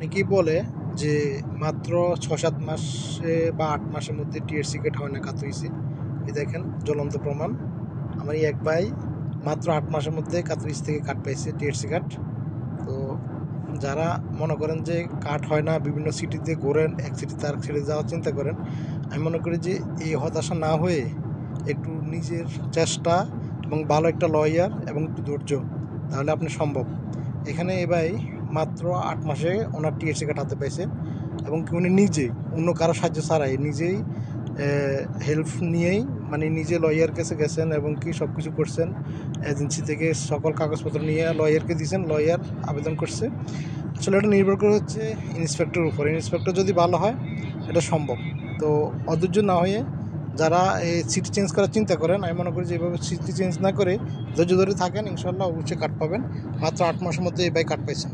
অনেকেই বলে যে মাত্র ৬-৭ মাসে বা ৮ মাসের মধ্যে টিএসসি কার্ড হয় না, কাতুইছে। এই দেখেন জ্বলন্ত প্রমাণ। আমার এই এক ভাই মাত্র ৮ মাসের মধ্যে কাতুইস থেকে কার্ড পাইছে, টিএসসি কার্ড। তো যারা মনে করেন যে কার্ড হয় না, বিভিন্ন সিটিতে ঘোরেন, এক সিটিতে আরেক সিটিতে যাওয়ার চিন্তা করেন, আমি মনে করি যে এই হতাশা না হয়ে একটু নিজের চেষ্টা এবং ভালো একটা লয়ার এবং একটু ধৈর্য, তাহলে আপনি সম্ভব। এখানে এ ভাই মাত্র ৮ মাসে ওনার টিএসসি কার্ড হাতে পাইছে এবং কি উনি নিজেই, অন্য কারো সাহায্য ছাড়াই নিজেই হেল্প নিয়েই, মানে নিজে লয়ার কাছে গেছেন এবং কি সব কিছু করছেন। এজেন্সি থেকে সকল কাগজপত্র নিয়ে লয়ারকে দিয়েছেন, লয়ার আবেদন করছে। আসলে এটা নির্ভর করে হচ্ছে ইন্সপেক্টরের উপর। ইন্সপেক্টর যদি ভালো হয় এটা সম্ভব। তো অধৈর্য না হয়ে যারা এই সিটি চেঞ্জ করার চিন্তা করেন, আমি মনে করি যে এভাবে সিটি চেঞ্জ না করে ধৈর্য ধরে থাকেন, ইনশাল্লাহ অবশ্যই কার্ড পাবেন। মাত্র ৮ মাসের মধ্যে এই ভাই কার্ড পাইছেন।